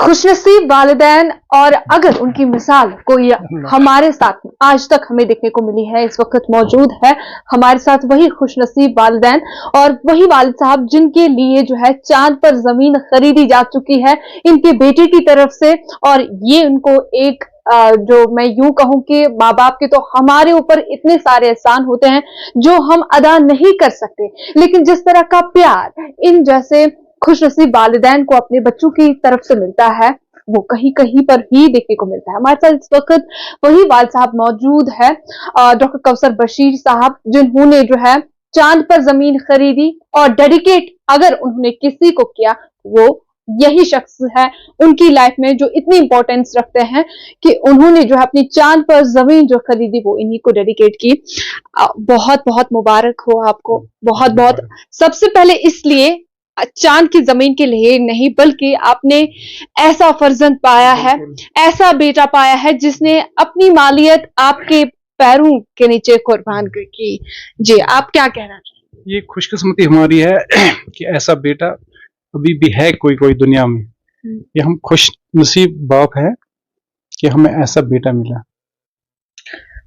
खुशनसीब वालिदैन, और अगर उनकी मिसाल कोई हमारे साथ आज तक हमें देखने को मिली है, इस वक्त मौजूद है हमारे साथ वही खुशनसीब वालिदैन और वही वालिद साहब जिनके लिए जो है चांद पर जमीन खरीदी जा चुकी है इनके बेटे की तरफ से। और ये उनको एक जो मैं यूं कहूं कि माँ बाप के तो हमारे ऊपर इतने सारे एहसान होते हैं जो हम अदा नहीं कर सकते, लेकिन जिस तरह का प्यार इन जैसे खुशनसीब वालिदैन को अपने बच्चों की तरफ से मिलता है वो कहीं कहीं पर ही देखने को मिलता है। हमारे साथ इस वक्त वही वालिद साहब मौजूद है, डॉक्टर कौसर बशीर साहब, जिन्होंने जो है चांद पर जमीन खरीदी और डेडिकेट अगर उन्होंने किसी को किया वो यही शख्स है उनकी लाइफ में जो इतनी इंपॉर्टेंस रखते हैं कि उन्होंने जो है अपनी चांद पर जमीन जो खरीदी वो इन्हीं को डेडिकेट की। बहुत बहुत मुबारक हो आपको, बहुत बहुत। सबसे पहले इसलिए चांद की जमीन के लिए नहीं बल्कि आपने ऐसा फर्जंद पाया है, ऐसा बेटा पाया है जिसने अपनी मालियत आपके पैरों के नीचे कुर्बान की। जी, आप क्या कहना चाहिए? ये खुशकिस्मती हमारी है कि ऐसा बेटा अभी भी है कोई कोई दुनिया में। ये हम खुश नसीब बाप है कि हमें ऐसा बेटा मिला।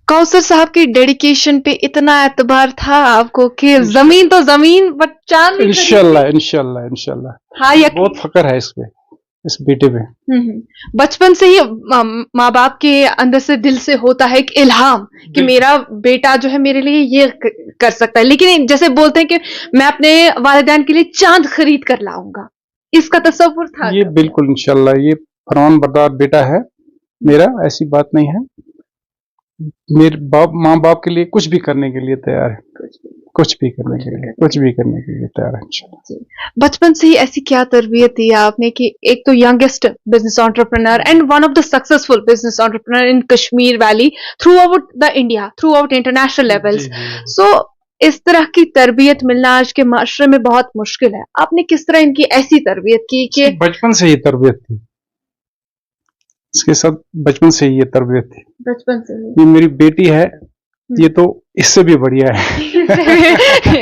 कौसर साहब की डेडिकेशन पे इतना एतबार था आपको कि जमीन तो जमीन बट चांद इंशाल्लाह इंशाल्लाह इंशाल्लाह। हाँ, बहुत फक्र है इस पे, इस बेटे पे। बचपन से ही माँ बाप के अंदर से दिल से होता है एक इल्हाम कि मेरा बेटा जो है मेरे लिए ये कर सकता है, लेकिन जैसे बोलते हैं कि मैं अपने वालिदैन के लिए चांद खरीद कर लाऊंगा, इसका तस्वुर था? ये बिल्कुल इंशाल्लाह ये फरमान बरदार बेटा है मेरा, ऐसी बात नहीं है। मेरे माँ बाप के लिए कुछ भी करने के लिए तैयार है, कुछ भी करने के लिए तैयार है इंशाल्लाह। बचपन से ही ऐसी क्या तरबियत दी आपने कि एक तो youngest business entrepreneur and one of the successful business entrepreneur in Kashmir valley, throughout the India, throughout international levels, so इस तरह की तरबियत मिलना आज के माशरे में बहुत मुश्किल है। आपने किस तरह इनकी ऐसी तरबियत की कि बचपन से ही तरबियत थी, इसके साथ बचपन से ही ये तरबियत थी। बचपन से ये मेरी बेटी है, ये तो इससे भी बढ़िया है।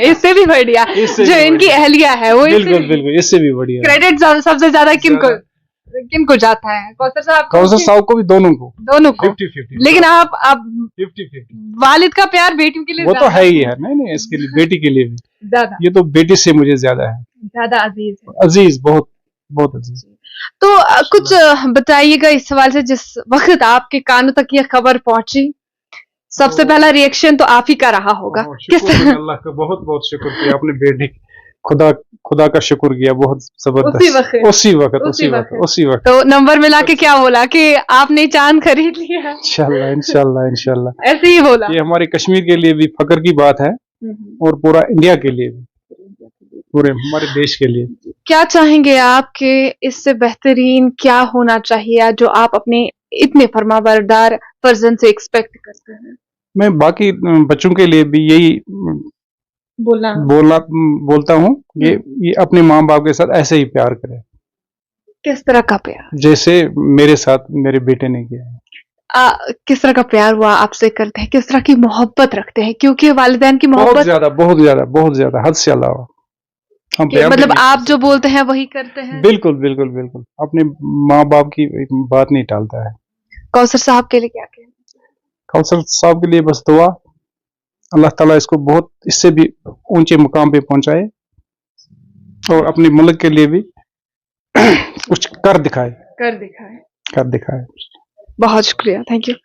इससे भी बढ़िया जो इनकी अहलिया है वो बिल्कुल इससे भी बढ़िया। क्रेडिट सबसे ज्यादा किनको जाता है? कौसर साहब को भी, दोनों को 50-50। लेकिन आप 50-50 वालिद का प्यार बेटियों के लिए वो तो है ही है। नहीं इसके लिए बेटी के लिए भी ज्यादा, ये तो बेटी से मुझे ज्यादा है, ज्यादा अजीज है। अजीज, बहुत बहुत अजीज। तो कुछ बताइएगा इस सवाल से, जिस वक्त आपके कानों तक ये खबर पहुंची सबसे पहला रिएक्शन तो आप ही का रहा होगा। किस अल्लाह का बहुत बहुत शुक्र किया अपने बेटी, खुदा का शुक्र किया बहुत जबरदस्त। उसी वक्त तो नंबर मिला के क्या बोला कि आपने चांद खरीद लिया? इंशाल्लाह ऐसे ही बोला। ये हमारे कश्मीर के लिए भी फक्र की बात है और पूरा इंडिया के लिए भी, पूरे हमारे देश के लिए। क्या चाहेंगे आप कि इससे बेहतरीन क्या होना चाहिए जो आप अपने इतने फरमाबरदार फर्जंद से एक्सपेक्ट करते हैं? मैं बाकी बच्चों के लिए भी यही बोलता हूँ कि ये अपने माँ बाप के साथ ऐसे ही प्यार करें। किस तरह का प्यार? जैसे मेरे साथ मेरे बेटे ने किया है। किस तरह का प्यार हुआ आपसे करते हैं, किस तरह की मोहब्बत रखते हैं? क्योंकि वालिदैन की मोहब्बत बहुत ज्यादा हद से अलावा मतलब आप जो बोलते हैं वही करते हैं। बिल्कुल अपने माँ बाप की बात नहीं टालता है। कौसर साहब के लिए क्या कहें? कौसर साहब के लिए बस दुआ, अल्लाह ताला इसको बहुत इससे भी ऊंचे मुकाम पे पहुंचाए और अपने मुल्क के लिए भी कुछ कर दिखाए। बहुत शुक्रिया, थैंक यू।